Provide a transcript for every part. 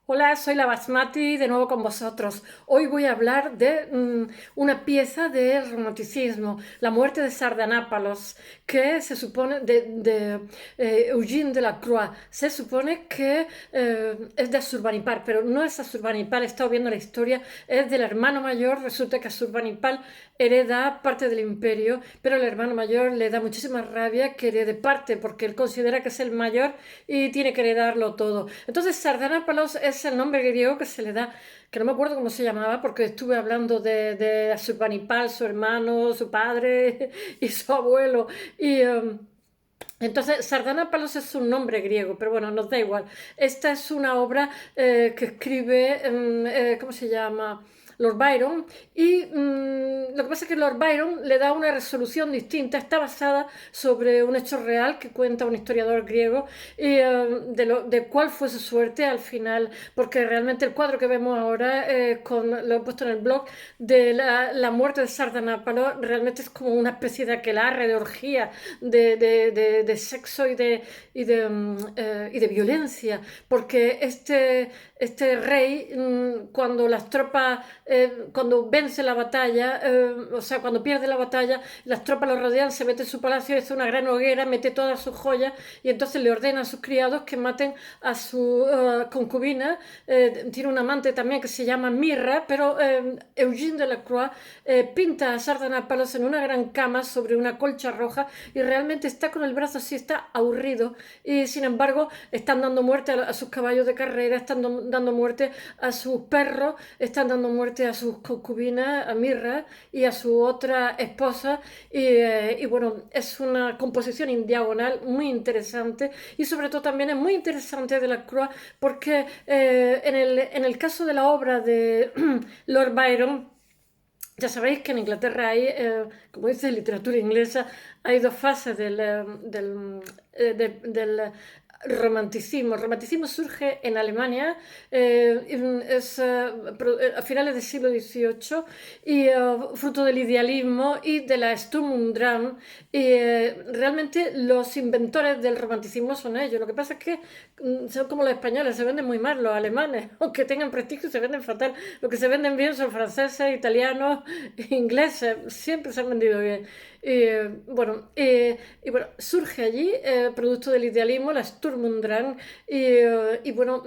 Hola, soy la Basmati de nuevo con vosotros. Hoy voy a hablar de una pieza del romanticismo, La muerte de Sardanápalos, que se supone de Eugène Delacroix. Se supone que es de Asurbanipal, pero no es Asurbanipal, he estado viendo la historia, es del hermano mayor. Resulta que Asurbanipal hereda parte del imperio, pero el hermano mayor le da muchísima rabia que herede parte, porque él considera que es el mayor y tiene que heredarlo todo. Entonces, Sardanápalos es el nombre griego que se le da, que no me acuerdo cómo se llamaba, porque estuve hablando de Asurbanipal, su hermano, su padre y su abuelo. Y entonces, Sardanápalos es un nombre griego, pero bueno, nos da igual. Esta es una obra que escribe, ¿cómo se llama? Lord Byron, y lo que pasa es que Lord Byron le da una resolución distinta. Está basada sobre un hecho real que cuenta un historiador griego, y de cuál fue su suerte al final, porque realmente el cuadro que vemos ahora, lo he puesto en el blog, de la muerte de Sardanápalo, realmente es como una especie de aquelarre, de orgía, de sexo y de violencia, porque este rey, cuando las tropas, cuando vence la batalla, o sea, cuando pierde la batalla, las tropas lo rodean, se mete en su palacio, hace una gran hoguera, mete todas sus joyas y entonces le ordena a sus criados que maten a su concubina. Tiene un amante también que se llama Mirra, pero Eugène Delacroix pinta a Sardanápalos en una gran cama sobre una colcha roja y realmente está con el brazo así, está aburrido, y sin embargo están dando muerte a sus caballos de carrera, están dando muerte a sus perros, están dando muerte a sus concubinas, a Mirra y a su otra esposa, y bueno, es una composición en diagonal muy interesante, y sobre todo también es muy interesante de la Croix porque en el caso de la obra de Lord Byron, ya sabéis que en Inglaterra hay, como dice literatura inglesa, hay dos fases del romanticismo. El romanticismo surge en Alemania, a finales del siglo XVIII, y fruto del idealismo y de la Sturm und Drang. Y realmente los inventores del romanticismo son ellos. Lo que pasa es que son como los españoles, se venden muy mal. Los alemanes, aunque tengan prestigio, se venden fatal. Lo que se venden bien son franceses, italianos, ingleses, siempre se han vendido bien. Y bueno, surge allí, producto del idealismo, la Sturm und Drang, y bueno,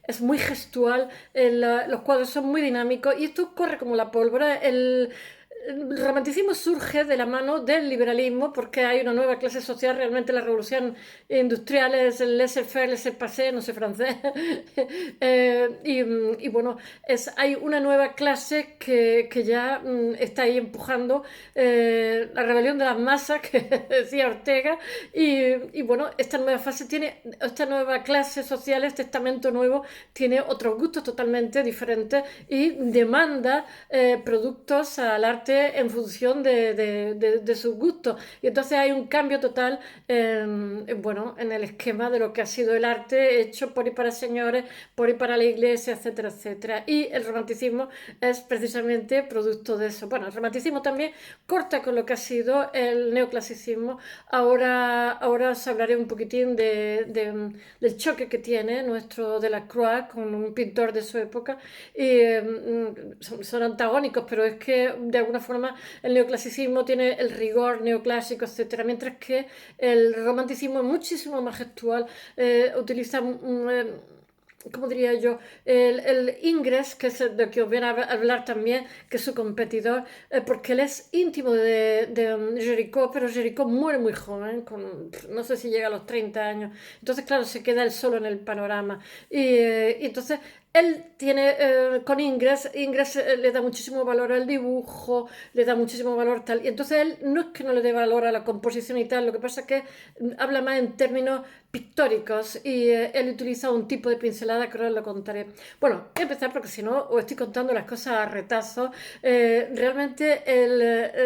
es muy gestual, los cuadros son muy dinámicos y esto corre como la pólvora. El romanticismo surge de la mano del liberalismo porque hay una nueva clase social. Realmente la revolución industrial es el laissez-faire, laissez-passer, no sé francés. Y bueno, hay una nueva clase que ya está ahí empujando la rebelión de las masas, que decía Ortega. Y bueno, esta nueva clase social, este estamento nuevo, tiene otros gustos totalmente diferentes y demanda productos al arte en función de sus gustos. Y entonces hay un cambio total bueno, en el esquema de lo que ha sido el arte hecho por y para señores, por y para la iglesia, etcétera, etcétera. Y el romanticismo es precisamente producto de eso. Bueno, el romanticismo también corta con lo que ha sido el neoclasicismo. Ahora os hablaré un poquitín del choque que tiene nuestro Delacroix con un pintor de su época. Y son antagónicos, pero es que de alguna forma el neoclasicismo tiene el rigor neoclásico, etcétera, mientras que el romanticismo es muchísimo más gestual, utiliza ¿cómo diría yo? El Ingres, que es de que os voy a hablar también, que es su competidor, porque él es íntimo de Géricault, pero Géricault muere muy joven, no sé si llega a los 30 años. Entonces, claro, se queda él solo en el panorama. Y entonces él tiene, con Ingres le da muchísimo valor al dibujo, le da muchísimo valor tal. Y entonces él no es que no le dé valor a la composición y tal, lo que pasa es que habla más en términos pictóricos, y él utiliza un tipo de pincelada que ahora lo contaré. Bueno, voy a empezar porque si no os estoy contando las cosas a retazo. Realmente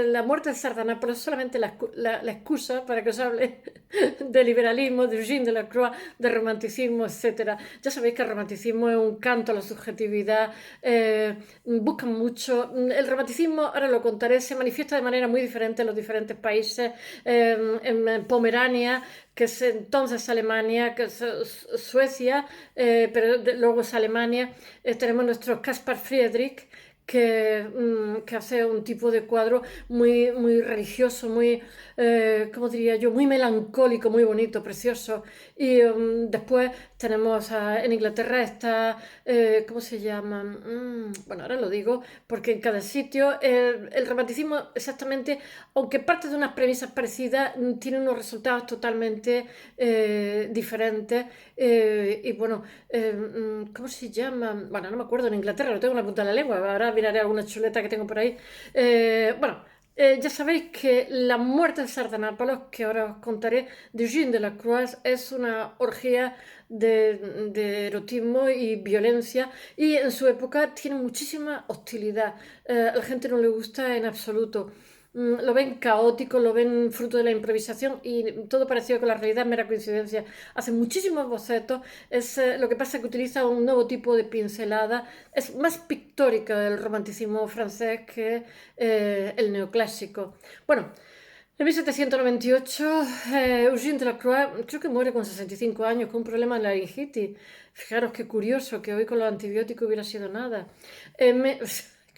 la muerte de Sardanápolis es solamente la excusa para que os hable de liberalismo, de Eugène Delacroix, de romanticismo, etcétera. Ya sabéis que el romanticismo es un canto encanto, la subjetividad, buscan mucho. El romanticismo, ahora lo contaré, se manifiesta de manera muy diferente en los diferentes países. En Pomerania, que es entonces Alemania, que es Suecia, pero luego es Alemania, tenemos nuestro Caspar Friedrich, que hace un tipo de cuadro muy, muy religioso, muy, ¿cómo diría yo?, muy melancólico, muy bonito, precioso. Y después tenemos en Inglaterra está, ¿cómo se llama? Bueno, ahora lo digo, porque en cada sitio el romanticismo exactamente, aunque parte de unas premisas parecidas, tiene unos resultados totalmente diferentes. Y bueno, ¿cómo se llama? Bueno, no me acuerdo, en Inglaterra lo tengo en la punta de la lengua, ahora miraré alguna chuleta que tengo por ahí. Bueno, ya sabéis que la muerte de Sardanápalos, que ahora os contaré, de Eugène Delacroix, es una orgía de erotismo y violencia, y en su época tiene muchísima hostilidad. A la gente no le gusta en absoluto. Lo ven caótico, lo ven fruto de la improvisación y todo parecido con la realidad, mera coincidencia. Hace muchísimos bocetos, lo que pasa es que utiliza un nuevo tipo de pincelada, es más pictórica el romanticismo francés que el neoclásico. Bueno, en 1798, Eugène Delacroix creo que muere con 65 años con un problema de laringitis. Fijaros qué curioso que hoy con los antibióticos hubiera sido nada.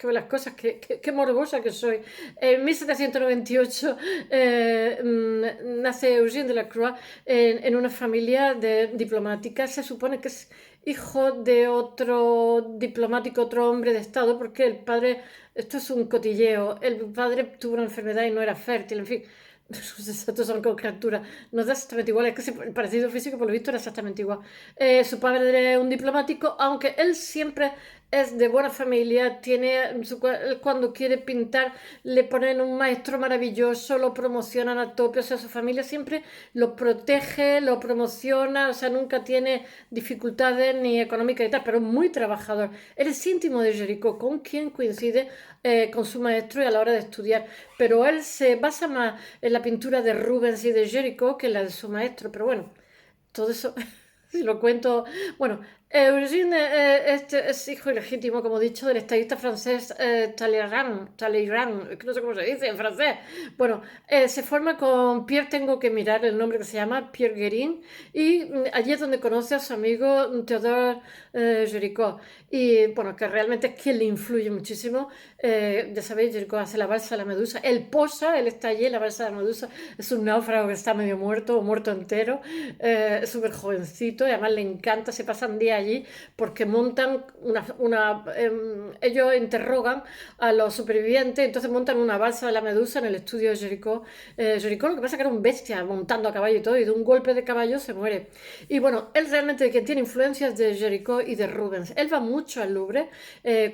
Que las cosas, qué morbosa que soy. En 1798 nace Eugène Delacroix en una familia diplomática. Se supone que es hijo de otro diplomático, otro hombre de Estado, porque el padre, esto es un cotilleo, el padre tuvo una enfermedad y no era fértil, en fin. Sus datos son conjeturas, no da exactamente igual, es que el parecido físico por lo visto era exactamente igual. Su padre es un diplomático, aunque él siempre es de buena familia, cuando quiere pintar le ponen un maestro maravilloso, lo promocionan a tope, o sea, su familia siempre lo protege, lo promociona, o sea, nunca tiene dificultades ni económicas y tal, pero es muy trabajador. Él es íntimo de Géricault, con quien coincide con su maestro y a la hora de estudiar, pero él se basa más en la pintura de Rubens y de Géricault que en la de su maestro, pero bueno, todo eso si lo cuento. Bueno, Eugène este es hijo ilegítimo, como he dicho, del estadista francés Talleyrand, que no sé cómo se dice en francés. Bueno, se forma con Pierre, tengo que mirar el nombre que se llama, Pierre Guérin, y allí es donde conoce a su amigo Théodore Géricault. Y bueno, que realmente es quien le influye muchísimo. Ya sabéis, Géricault hace la balsa de la Medusa. Él posa, él está allí en la balsa de la Medusa. Es un náufrago que está medio muerto o muerto entero. Es súper jovencito y además le encanta, se pasan días allí porque montan ellos interrogan a los supervivientes, entonces montan una balsa de la Medusa en el estudio de Géricault. Géricault lo que pasa es que era un bestia montando a caballo y todo, y de un golpe de caballo se muere. Y bueno, él realmente quien tiene influencias de Géricault y de Rubens. Él va mucho al Louvre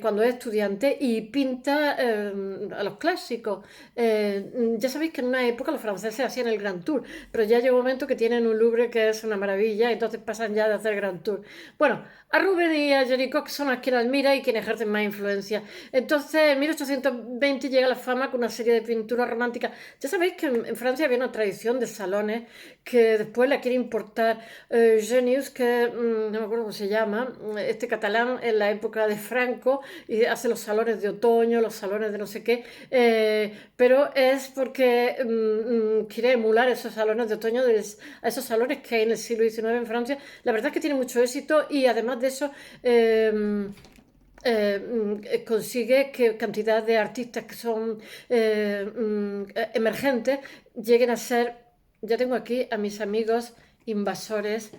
cuando es estudiante y pinta a los clásicos. Ya sabéis que en una época los franceses hacían el Grand Tour, pero ya llega un momento que tienen un Louvre que es una maravilla, entonces pasan ya de hacer Grand Tour. Bueno, a Rubens y a Géricault son a quien admira y quien ejercen más influencia. Entonces, en 1820 llega la fama con una serie de pinturas románticas. Ya sabéis que en Francia había una tradición de salones que después la quiere importar Genius, que no me acuerdo cómo se llama, este catalán en la época de Franco, y hace los salones de otoño, los salones de no sé qué, pero es porque quiere emular esos salones de otoño a esos salones que hay en el siglo XIX en Francia. La verdad es que tiene mucho éxito y además de eso consigue que cantidad de artistas que son emergentes lleguen a ser, ya tengo aquí a mis amigos invasores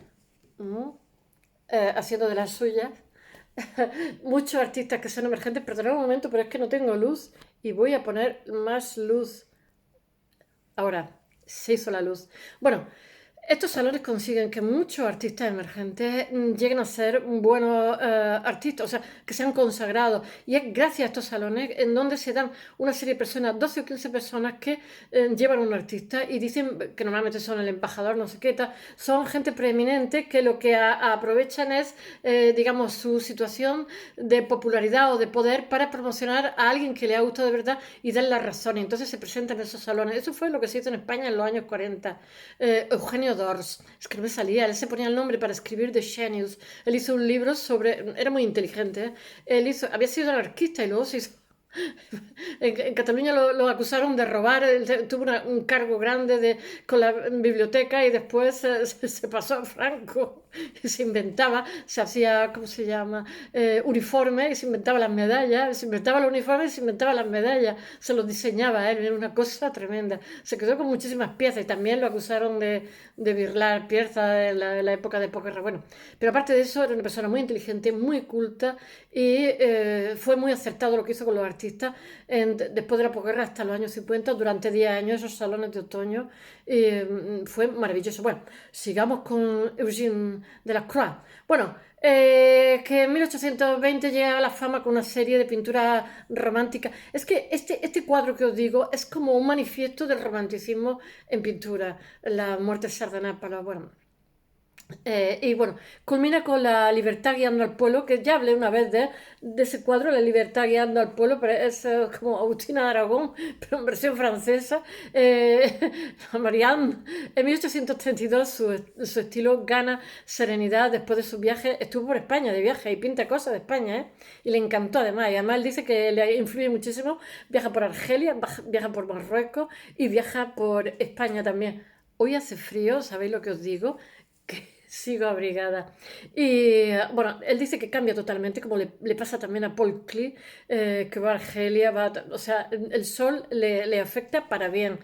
haciendo de las suyas. Muchos artistas que son emergentes, perdonad un momento, pero es que no tengo luz y voy a poner más luz. Ahora, se hizo la luz. Bueno, estos salones consiguen que muchos artistas emergentes lleguen a ser buenos artistas, o sea, que sean consagrados. Y es gracias a estos salones en donde se dan una serie de personas, 12 o 15 personas que llevan a un artista y dicen que normalmente son el embajador, no sé qué tal, son gente preeminente que lo que aprovechan es, digamos, su situación de popularidad o de poder para promocionar a alguien que le ha gustado de verdad y dar la razón. Y entonces se presentan en esos salones. Eso fue lo que se hizo en España en los años 40. Eugenio d'Ors, es que no me salía, él se ponía el nombre para escribir The Genius. Él hizo un libro sobre, era muy inteligente, ¿eh? Había sido anarquista y luego se hizo en Cataluña lo acusaron de robar, tuvo un cargo grande con la biblioteca y después se pasó a Franco y se inventaba, se hacía, ¿cómo se llama? Uniforme y se inventaba las medallas, se inventaba los uniformes y se inventaba las medallas, se los diseñaba él, era una cosa tremenda. Se quedó con muchísimas piezas y también lo acusaron de birlar piezas en la época de posguerra. Bueno, pero aparte de eso, era una persona muy inteligente, muy culta y fue muy acertado lo que hizo con los artistas después de la posguerra hasta los años 50, durante 10 años, esos salones de otoño, fue maravilloso. Bueno, sigamos con Eugène Delacroix. Bueno, que en 1820 llega a la fama con una serie de pinturas románticas. Es que este cuadro que os digo es como un manifiesto del romanticismo en pintura, La muerte de Sardanápalo. Bueno, y bueno, culmina con La libertad guiando al pueblo, que ya hablé una vez de ese cuadro, La libertad guiando al pueblo, pero es como Agustina de Aragón, pero en versión francesa. Marianne, en 1832 su estilo gana serenidad después de su viaje, estuvo por España de viaje y pinta cosas de España, ¿eh? Y le encantó además, y además él dice que le influye muchísimo, viaja por Argelia, viaja por Marruecos y viaja por España también. Hoy hace frío, ¿sabéis lo que os digo? Que sigo abrigada. Y bueno, él dice que cambia totalmente, como le pasa también a Paul Klee, que va a Argelia, o sea, el sol le afecta para bien,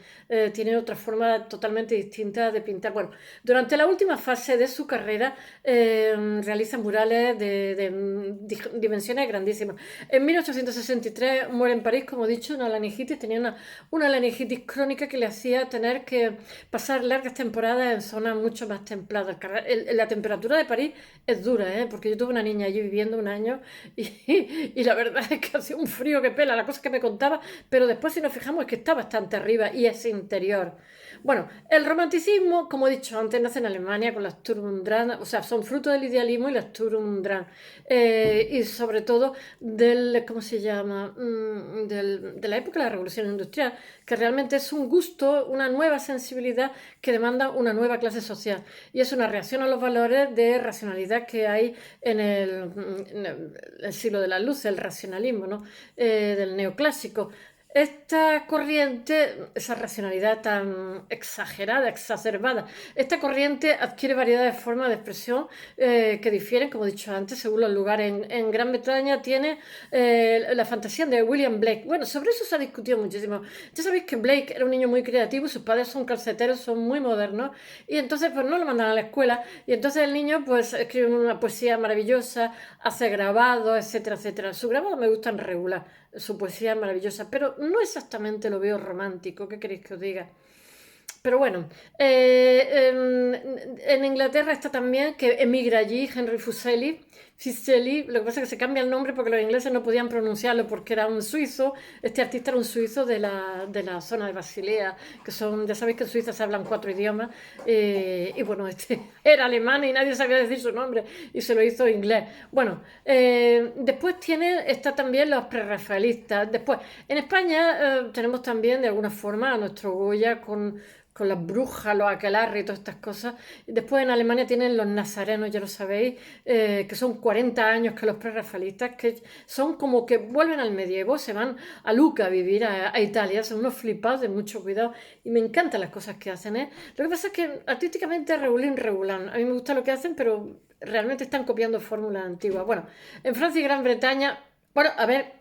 tiene otra forma totalmente distinta de pintar. Bueno, durante la última fase de su carrera realiza murales de dimensiones grandísimas. En 1863 muere en París, como he dicho, una laringitis, tenía una laringitis crónica que le hacía tener que pasar largas temporadas en zonas mucho más templadas. La temperatura de París es dura, ¿eh? Porque yo tuve una niña allí viviendo un año y la verdad es que hacía un frío que pela, la cosa que me contaba, pero después si nos fijamos es que está bastante arriba y es interior. Bueno, el romanticismo, como he dicho antes, nace en Alemania con las Sturm und Drang, o sea, son fruto del idealismo y las Sturm und Drang, y sobre todo ¿cómo se llama? De la época de la Revolución Industrial, que realmente es un gusto, una nueva sensibilidad que demanda una nueva clase social y es una reacción a los valores de racionalidad que hay en el siglo de la luz, el racionalismo, ¿no? Del neoclásico. Esta corriente, esa racionalidad tan exagerada, exacerbada, esta corriente adquiere variedad de formas de expresión que difieren, como he dicho antes, según los lugares. En Gran Bretaña tiene la fantasía de William Blake. Bueno, sobre eso se ha discutido muchísimo. Ya sabéis que Blake era un niño muy creativo, sus padres son calceteros, son muy modernos, y entonces pues no lo mandan a la escuela, y entonces el niño pues escribe una poesía maravillosa, hace grabados, etcétera, etcétera. Su grabado me gustan regular, su poesía es maravillosa, pero no exactamente lo veo romántico, ¿qué queréis que os diga? Pero bueno, en Inglaterra está también, que emigra allí, Henry Fuseli, lo que pasa es que se cambia el nombre porque los ingleses no podían pronunciarlo porque era un suizo, este artista era un suizo de la zona de Basilea, que son, ya sabéis que en Suiza se hablan 4 idiomas, y bueno, este era alemán y nadie sabía decir su nombre y se lo hizo inglés. Bueno, después está también los prerrafaelistas. Después, en España tenemos también de alguna forma a nuestro Goya con las brujas, los aquelarres y todas estas cosas. Después en Alemania tienen los nazarenos, ya lo sabéis, que son 40 años que los prerrafaelistas, que son como que vuelven al medievo, se van a Lucca a vivir a Italia, son unos flipados de mucho cuidado y me encantan las cosas que hacen, ¿eh? Lo que pasa es que artísticamente regulan. A mí me gusta lo que hacen, pero realmente están copiando fórmulas antiguas. Bueno, en Francia y Gran Bretaña, bueno, a ver,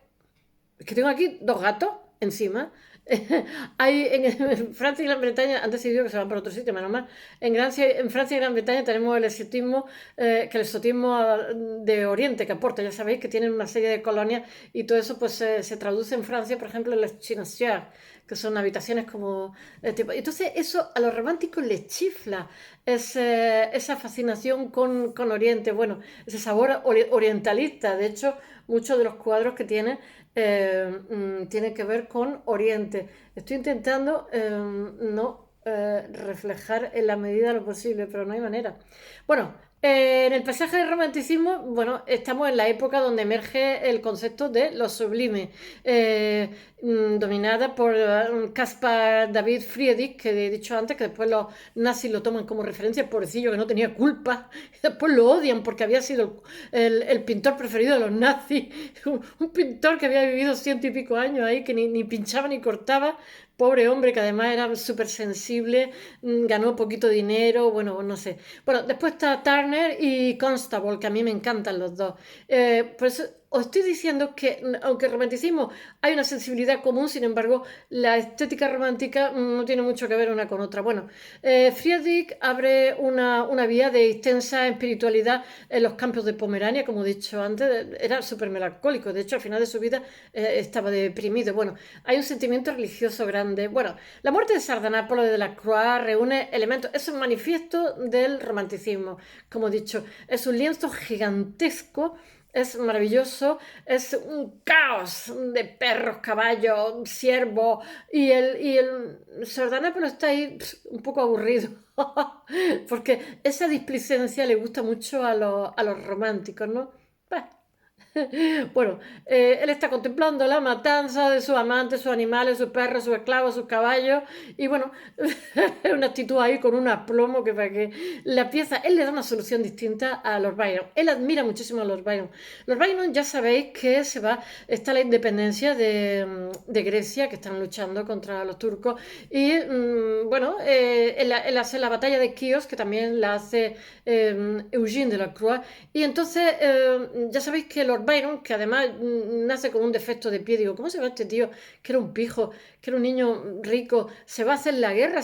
es que tengo aquí 2 gatos encima. En Francia y Gran Bretaña han decidido que se van por otro sitio, menos mal. En Francia y Gran Bretaña tenemos el exotismo, que el exotismo de Oriente que aporta. Ya sabéis que tienen una serie de colonias y todo eso pues se traduce en Francia, por ejemplo, en las chinasières, que son habitaciones como tipo. Entonces eso a los románticos les chifla, esa fascinación con Oriente, bueno, ese sabor orientalista. De hecho, muchos de los cuadros que tienen que ver con Oriente. Estoy intentando no reflejar en la medida de lo posible, pero no hay manera. Bueno, En el pasaje del romanticismo, bueno, estamos en la época donde emerge el concepto de lo sublime, eh, dominada por Caspar David Friedrich, que he dicho antes, que después los nazis lo toman como referencia, pobrecillo que no tenía culpa, y después lo odian porque había sido el pintor preferido de los nazis, un pintor que había vivido 100 y pico años ahí, que ni pinchaba ni cortaba, pobre hombre, que además era súper sensible, ganó poquito dinero, bueno, no sé. Bueno, después está Turner y Constable, que a mí me encantan los dos. Por eso os estoy diciendo que, aunque el romanticismo hay una sensibilidad común, sin embargo, la estética romántica no tiene mucho que ver una con otra. Bueno, Friedrich abre una vía de extensa espiritualidad en los campos de Pomerania, como he dicho antes, era súper melancólico, de hecho, al final de su vida estaba deprimido. Bueno, hay un sentimiento religioso grande. Bueno, la muerte de Sardanápolo de Delacroix reúne elementos, es un manifiesto del romanticismo, como he dicho, es un lienzo gigantesco, es maravilloso, es un caos de perros, caballos, ciervos, y el Sardanápolo está ahí un poco aburrido, porque esa displicencia le gusta mucho a los románticos, ¿no? Bah. Bueno, él está contemplando la matanza de sus amantes, sus animales, sus perros, sus esclavos, sus caballos. Y bueno, es una actitud ahí con un aplomo que para que la pieza, él le da una solución distinta a Lord Byron. Él admira muchísimo a Lord Byron. Lord Byron ya sabéis que está la independencia de Grecia, que están luchando contra los turcos. Y bueno, él hace la batalla de Chios, que también la hace Eugene de la Croix. Y entonces, ya sabéis que Lord Byron, que además nace con un defecto de pie, digo, ¿cómo se va este tío? Que era un pijo, que era un niño rico, se va a hacer la guerra,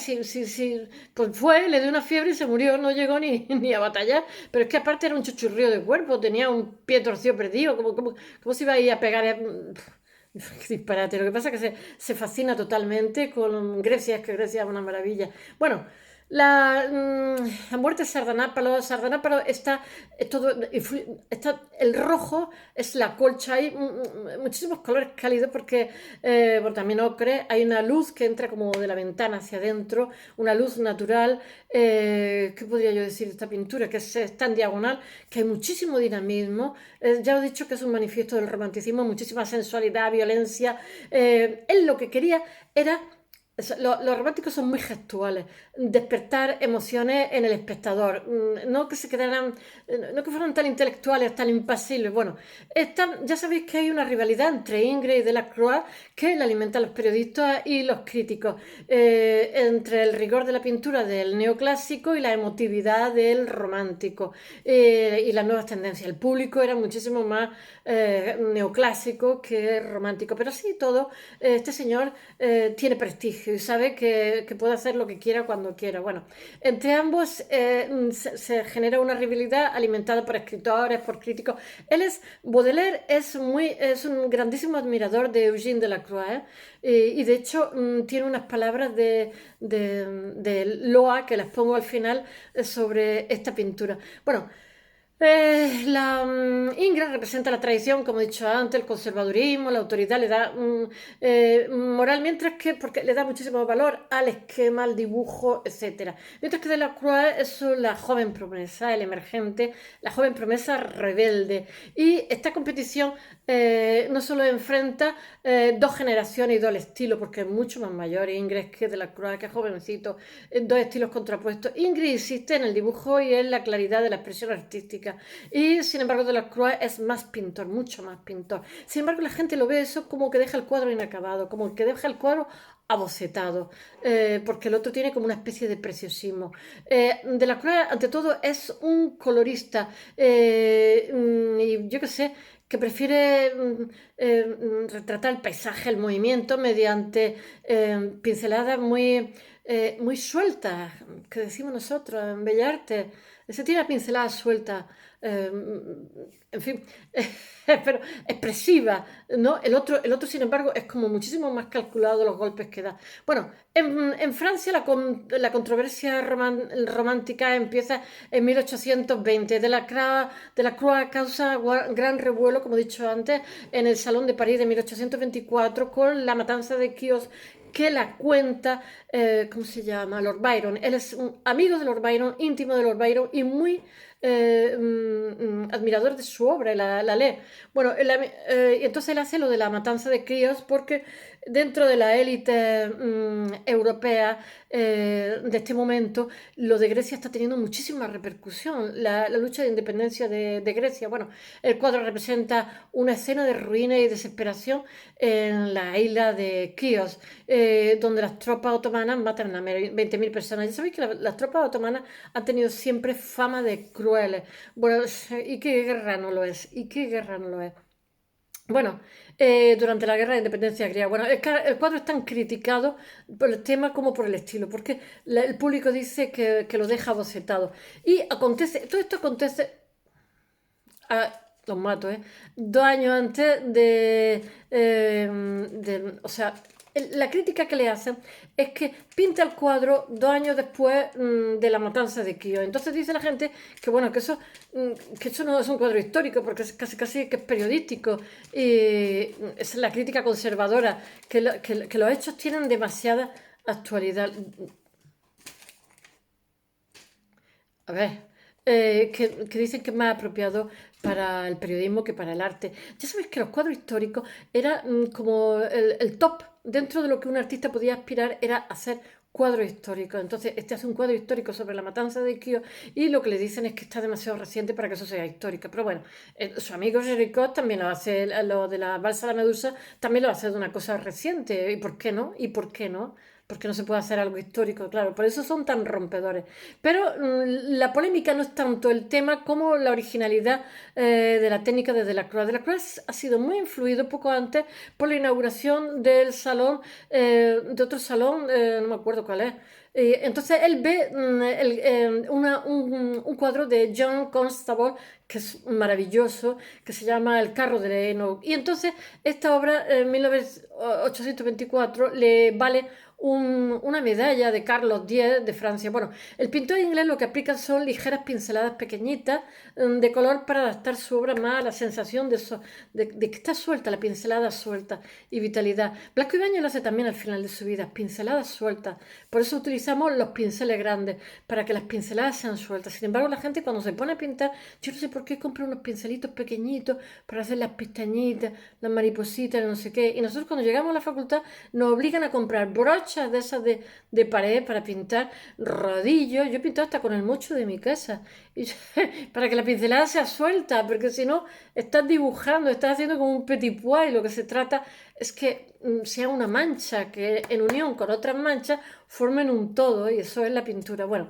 pues fue, le dio una fiebre y se murió, no llegó ni a batallar, pero es que aparte era un chuchurrío de cuerpo, tenía un pie torcido perdido, ¿cómo se iba a ir a pegar? Qué disparate, lo que pasa es que se fascina totalmente con Grecia, es que Grecia es una maravilla. Bueno, la muerte de Sardanápalo está, todo, el rojo es la colcha, hay muchísimos colores cálidos porque, bueno, también ocre, hay una luz que entra como de la ventana hacia adentro, una luz natural, ¿qué podría yo decir de esta pintura? Que está en diagonal, que hay muchísimo dinamismo, ya os he dicho que es un manifiesto del romanticismo, muchísima sensualidad, violencia, él lo que quería era los románticos son muy gestuales, despertar emociones en el espectador, no que se quedaran, no que fueran tan intelectuales, tan impasibles. Bueno, ya sabéis que hay una rivalidad entre Ingres y Delacroix que la alimentan los periodistas y los críticos, entre el rigor de la pintura del neoclásico y la emotividad del romántico, y las nuevas tendencias. El público era muchísimo más neoclásico que romántico, pero sí todo, este señor tiene prestigio y sabe que puede hacer lo que quiera cuando quiera. Bueno, entre ambos se genera una rivalidad alimentada por escritores, por críticos. Baudelaire es un grandísimo admirador de Eugène Delacroix, y de hecho tiene unas palabras de loa que las pongo al final sobre esta pintura. Bueno, Ingres representa la tradición, como he dicho antes, el conservadurismo, la autoridad, le da moral, mientras que, porque le da muchísimo valor al esquema, al dibujo, etcétera. Mientras que Delacroix es la joven promesa, el emergente, la joven promesa rebelde. Y esta competición no solo enfrenta dos generaciones y dos estilos, porque es mucho más mayor Ingres que Delacroix, que es jovencito, dos estilos contrapuestos. Ingres insiste en el dibujo y en la claridad de la expresión artística. Y sin embargo Delacroix es más pintor, mucho más pintor. Sin embargo la gente lo ve eso como que deja el cuadro inacabado, como que deja el cuadro abocetado, porque el otro tiene como una especie de preciosismo. Delacroix ante todo es un colorista, y yo qué sé, que prefiere retratar el paisaje, el movimiento mediante pinceladas muy sueltas, que decimos nosotros en Bellarte. Se tiene la pincelada suelta, en fin, pero expresiva, ¿no? El otro, sin embargo, es como muchísimo más calculado los golpes que da. Bueno, en Francia la controversia romántica empieza en 1820. Delacroix causa gran revuelo, como he dicho antes, en el Salón de París de 1824 con la matanza de Chios, que la cuenta, ¿cómo se llama? Lord Byron. Él es un amigo de Lord Byron, íntimo de Lord Byron y muy admirador de su obra y la lee. Bueno, y entonces él hace lo de la matanza de críos porque dentro de la élite europea de este momento, lo de Grecia está teniendo muchísima repercusión. La lucha de independencia de Grecia. Bueno, el cuadro representa una escena de ruina y desesperación en la isla de Quíos, donde las tropas otomanas matan a 20.000 personas. Ya sabéis que las tropas otomanas han tenido siempre fama de crueles. Bueno, ¿y qué guerra no lo es? ¿Y qué guerra no lo es? Bueno, durante la guerra de independencia griega, bueno, el cuadro es tan criticado por el tema como por el estilo, porque el público dice que lo deja bocetado. Y acontece, todo esto acontece, los mato, 2 años antes o sea, la crítica que le hacen es que pinta el cuadro 2 años después de la matanza de Quíos. Entonces dice la gente que bueno, que eso no es un cuadro histórico, porque es casi que es periodístico. Y es la crítica conservadora, que los hechos tienen demasiada actualidad. A ver, que dicen que es más apropiado para el periodismo que para el arte. Ya sabéis que los cuadros históricos eran como el top dentro de lo que un artista podía aspirar era hacer cuadros históricos. Entonces, este hace un cuadro histórico sobre la matanza de Quíos y lo que le dicen es que está demasiado reciente para que eso sea histórico. Pero bueno, su amigo Jericó también lo hace, lo de la balsa de la Medusa, también lo hace de una cosa reciente. ¿Y por qué no? ¿Y por qué no? Porque no se puede hacer algo histórico, claro, por eso son tan rompedores. Pero la polémica no es tanto el tema como la originalidad de la técnica de Delacroix. Delacroix ha sido muy influido poco antes por la inauguración del salón, de otro salón, no me acuerdo cuál es. Entonces él ve un cuadro de John Constable que es maravilloso, que se llama El carro de Enoch. Y entonces esta obra en 1824 le vale una medalla de Carlos X de Francia. Bueno, el pintor inglés lo que aplica son ligeras pinceladas pequeñitas de color para adaptar su obra más a la sensación de que está suelta, la pincelada suelta y vitalidad. Blasco Ibáñez lo hace también al final de su vida, pinceladas sueltas. Por eso utilizamos los pinceles grandes, para que las pinceladas sean sueltas. Sin embargo, la gente cuando se pone a pintar, yo no sé por qué compra unos pincelitos pequeñitos para hacer las pestañitas, las maripositas, no sé qué. Y nosotros cuando llegamos a la facultad nos obligan a comprar brochas de esas de pared para pintar, rodillos. Yo he pintado hasta con el mocho de mi casa. Y para que la pincelada sea suelta, porque si no, estás dibujando, estás haciendo como un petit pois y lo que se trata es que sea una mancha que en unión con otras manchas formen un todo y eso es la pintura. Bueno,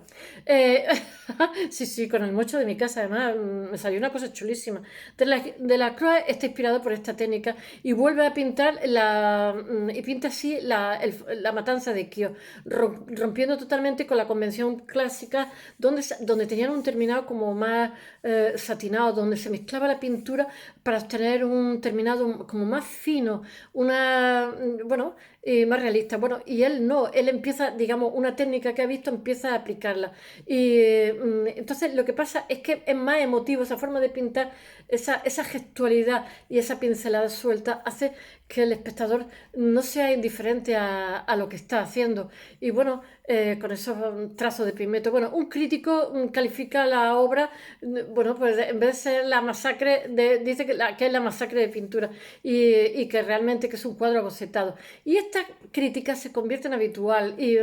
sí, con el mocho de mi casa además me salió una cosa chulísima. Delacroix está inspirado por esta técnica y vuelve a pintar y pinta así la matanza de Quíos, rompiendo totalmente con la convención clásica donde tenían un terminado como más satinado, donde se mezclaba la pintura para obtener un terminado como más fino, bueno, más realista. Bueno, y él no, él empieza, digamos, una técnica que ha visto, empieza a aplicarla. Y entonces lo que pasa es que es más emotivo, esa forma de pintar, esa gestualidad y esa pincelada suelta hace que el espectador no sea indiferente a lo que está haciendo. Y bueno, con esos trazos de pigmento. Bueno, un crítico califica la obra, bueno, pues en vez de ser la masacre, dice que es la masacre de pintura y que realmente que es un cuadro bocetado. Y esta crítica se convierte en habitual. Y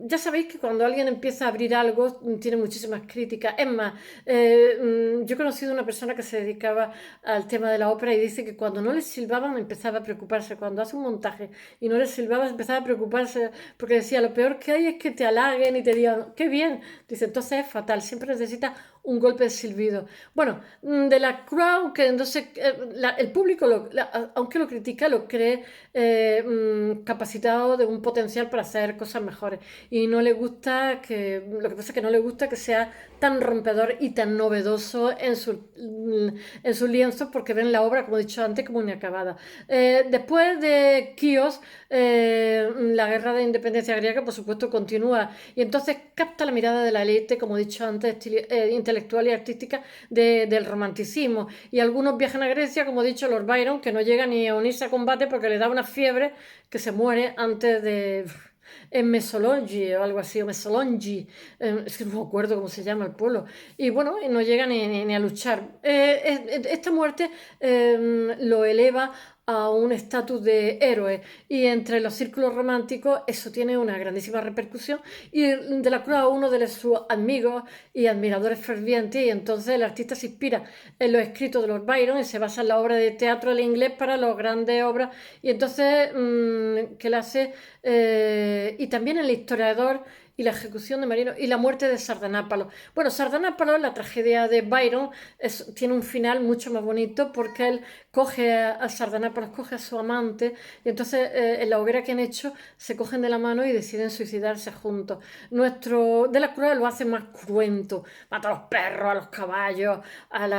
ya sabéis que cuando alguien empieza a abrir algo, tiene muchísimas críticas. Es más, yo he conocido una persona que se dedicaba al tema de la ópera y dice que cuando no le silbaban empezaba a preocuparse. Cuando hace un montaje y no le silbaban empezaba a preocuparse porque decía, lo peor que hay es que te halaguen y te digan, qué bien. Dice, entonces es fatal, siempre necesita un golpe de silbido. Bueno, Delacroix, aunque entonces el público, aunque lo critica, lo cree capacitado de un potencial para hacer cosas mejores. Y no le gusta lo que pasa es que no le gusta que sea tan rompedor y tan novedoso en sus lienzos porque ven la obra, como he dicho antes, como inacabada. Después de Quíos, la guerra de independencia griega, por supuesto, continúa y entonces capta la mirada de la élite, como he dicho antes, intelectual y artística del romanticismo. Y algunos viajan a Grecia, como he dicho, Lord Byron, que no llega ni a unirse a combate porque le da una fiebre que se muere antes en Mesolongi o algo así, o Mesolongi, es que no me acuerdo cómo se llama el pueblo, y bueno, y no llega ni a luchar. Esta muerte lo eleva a un estatus de héroe y entre los círculos románticos eso tiene una grandísima repercusión y de la Cruz a uno de sus amigos y admiradores fervientes y entonces el artista se inspira en los escritos de Lord Byron y se basa en la obra de teatro del inglés para las grandes obras y entonces que la hace y también el historiador y la ejecución de Marino y la muerte de Sardanápalo. Bueno, Sardanápalo, la tragedia de Byron, tiene un final mucho más bonito porque él coge a Sardanápalo, coge a su amante y entonces en la hoguera que han hecho se cogen de la mano y deciden suicidarse juntos. Nuestro de la Cruz lo hace más cruento, mata a los perros, a los caballos, al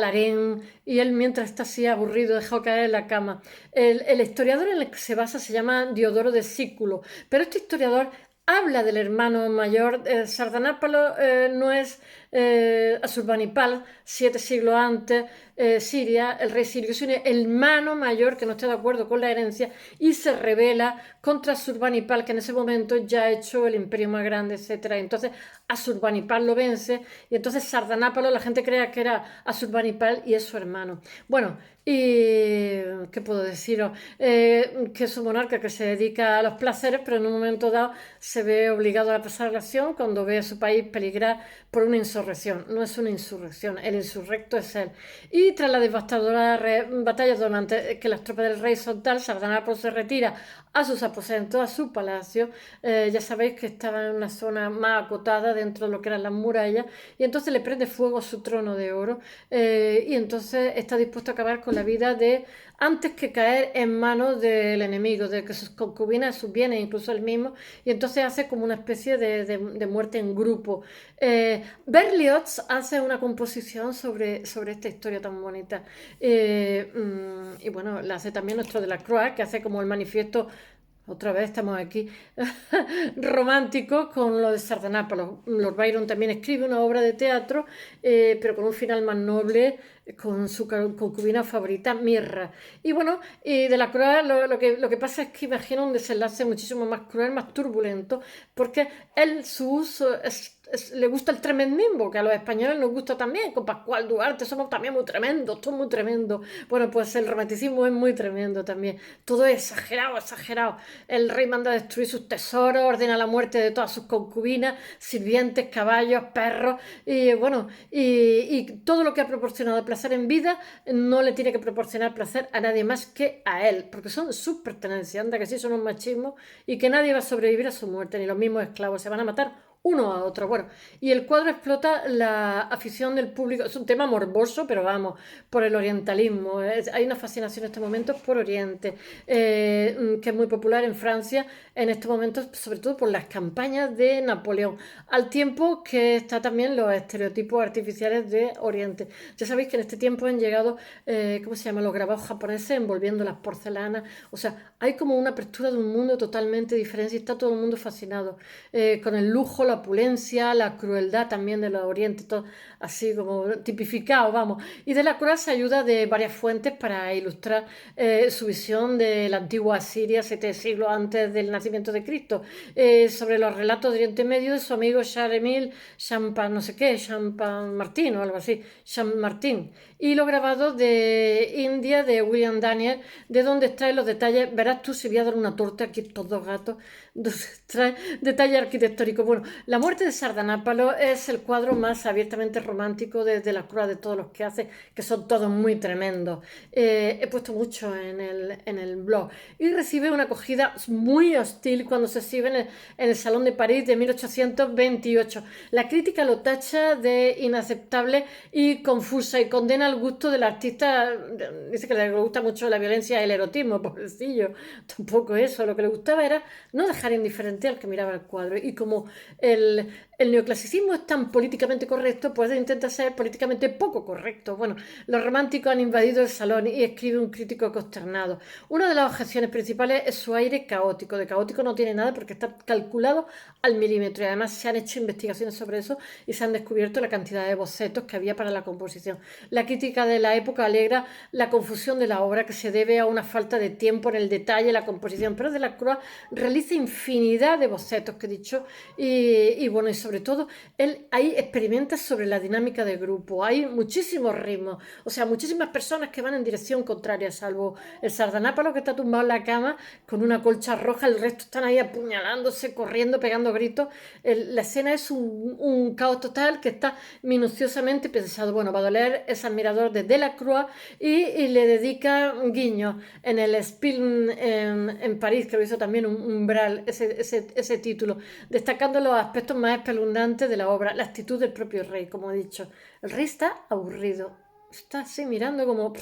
harén y él mientras está así aburrido dejó caer en la cama. El historiador en el que se basa se llama Diodoro de Sículo, pero este historiador habla del hermano mayor. Sardanápalo no es Asurbanipal, 7 siglos antes, Siria, el rey sirio, sino el hermano mayor que no está de acuerdo con la herencia y se rebela contra Asurbanipal, que en ese momento ya ha hecho el imperio más grande, etc. Entonces Asurbanipal lo vence y entonces Sardanápalo, la gente crea que era Asurbanipal y es su hermano. Bueno, y ¿qué puedo deciros? Que es un monarca que se dedica a los placeres, pero en un momento dado se ve obligado a pasar la acción cuando ve a su país peligrar por una insurrección. No es una insurrección, el insurrecto es él. Y tras la devastadora batalla durante que las tropas del rey son tal, Sardanápalo se retira a sus aposentos, a su palacio. Ya sabéis que estaba en una zona más acotada dentro de lo que eran las murallas, y entonces le prende fuego a su trono de oro, y entonces está dispuesto a acabar con la vida de antes que caer en manos del enemigo, de que sus concubinas, sus bienes, incluso él mismo, y entonces hace como una especie de muerte en grupo. Berlioz hace una composición sobre esta historia tan bonita. Y bueno, la hace también nuestro de la Croix, que hace como el manifiesto. Otra vez estamos aquí, romántico con lo de Sardanápalo. Lord Byron también escribe una obra de teatro, pero con un final más noble, con su concubina favorita, Mirra. Y bueno, y de la Croix lo que pasa es que imagina un desenlace muchísimo más cruel, más turbulento, porque él, su uso le gusta el tremendismo, que a los españoles nos gusta también, con Pascual Duarte, somos también muy tremendos, todo muy tremendo. Bueno, pues el romanticismo es muy tremendo también, todo es exagerado, exagerado. El rey manda a destruir sus tesoros, ordena la muerte de todas sus concubinas, sirvientes, caballos, perros, y bueno, y todo lo que ha proporcionado placer en vida no le tiene que proporcionar placer a nadie más que a él, porque son sus pertenencias, anda que sí son un machismo, y que nadie va a sobrevivir a su muerte, ni los mismos esclavos, se van a matar uno a otro. Bueno, y el cuadro explota la afición del público. Es un tema morboso, pero vamos, por el orientalismo. Hay una fascinación en estos momentos por Oriente, que es muy popular en Francia en estos momentos, sobre todo por las campañas de Napoleón, al tiempo que está también los estereotipos artificiales de Oriente. Ya sabéis que en este tiempo han llegado, ¿cómo se llama?, los grabados japoneses envolviendo las porcelanas. O sea, hay como una apertura de un mundo totalmente diferente y está todo el mundo fascinado con el lujo, la opulencia, la crueldad también de los orientes, todo así como tipificado, vamos. Y de la Croix se ayuda de varias fuentes para ilustrar su visión de la antigua Siria, 7 siglos antes del nacimiento de Cristo, sobre los relatos de Oriente Medio de su amigo Charles-Émile Champagne, no sé qué, Champagne Martin o algo así, Champagne Martin. Y los grabados de India de William Daniel, de donde extrae los detalles. Verás tú si voy a dar una torta aquí estos dos gatos, trae detalles arquitectónicos. Bueno, la muerte de Sardanápalo es el cuadro más abiertamente romántico de la Croix de todos los que hace, que son todos muy tremendos. He puesto mucho en el blog y recibe una acogida muy hostil cuando se exhibe en el Salón de París de 1828. La crítica lo tacha de inaceptable y confusa y condena al gusto del artista. Dice que le gusta mucho la violencia y el erotismo, pobrecillo. Tampoco eso, lo que le gustaba era no dejar indiferente al que miraba el cuadro. Y como el neoclasicismo es tan políticamente correcto, pues intenta ser políticamente poco correcto. Bueno, los románticos han invadido el salón y escribe un crítico consternado. Una de las objeciones principales es su aire caótico. De caótico no tiene nada porque está calculado al milímetro y además se han hecho investigaciones sobre eso y se han descubierto la cantidad de bocetos que había para la composición. La crítica de la época alegra la confusión de la obra que se debe a una falta de tiempo en el detalle, la composición, pero Delacroix realiza infinidad de bocetos que he dicho y bueno, y sobre todo él ahí experimenta sobre la dinámica de grupo, hay muchísimos ritmos, o sea, muchísimas personas que van en dirección contraria, salvo el sardanápalo que está tumbado en la cama con una colcha roja, el resto están ahí apuñalándose, corriendo, pegando gritos. La escena es un caos total que está minuciosamente pensado. Bueno, Baudelaire es admirador de Delacroix y le dedica guiños en el Spiel en París, que lo hizo también un umbral, ese título, destacando los aspectos más espeluznantes de la obra, la actitud del propio rey, como he dicho. El rey está aburrido, está así mirando como...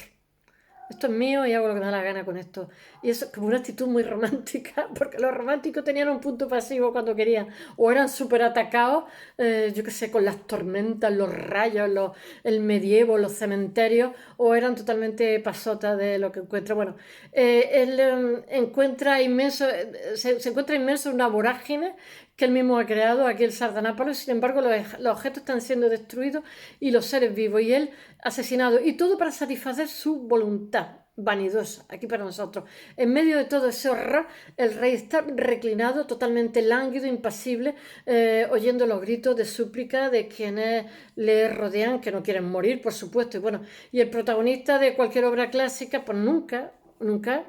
Esto es mío y hago lo que me da la gana con esto. Y eso es como una actitud muy romántica, porque los románticos tenían un punto pasivo cuando querían, o eran súper atacados, yo qué sé, con las tormentas, los rayos, el medievo, los cementerios, o eran totalmente pasotas de lo que encuentra. Bueno, él se encuentra inmerso en una vorágine que él mismo ha creado, aquí el sardanápalo, y sin embargo los objetos están siendo destruidos y los seres vivos, y él asesinado, y todo para satisfacer su voluntad vanidosa, aquí para nosotros. En medio de todo ese horror, el rey está reclinado, totalmente lánguido, impasible, oyendo los gritos de súplica de quienes le rodean, que no quieren morir, por supuesto. Y bueno, y el protagonista de cualquier obra clásica, pues nunca,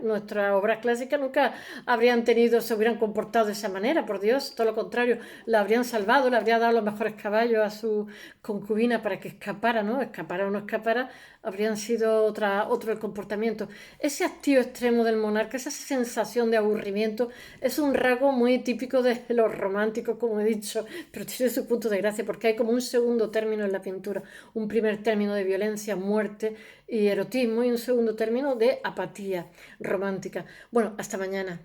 nuestras obras clásicas nunca se hubieran comportado de esa manera, por Dios, todo lo contrario, la habrían salvado, le habrían dado los mejores caballos a su concubina para que escapara, ¿no? Escapara o no escapara, habrían sido otro el comportamiento. Ese hastío extremo del monarca, esa sensación de aburrimiento, es un rasgo muy típico de los románticos, como he dicho, pero tiene su punto de gracia, porque hay como un segundo término en la pintura, un primer término de violencia, muerte y erotismo, y un segundo término de apatía romántica. Bueno, hasta mañana.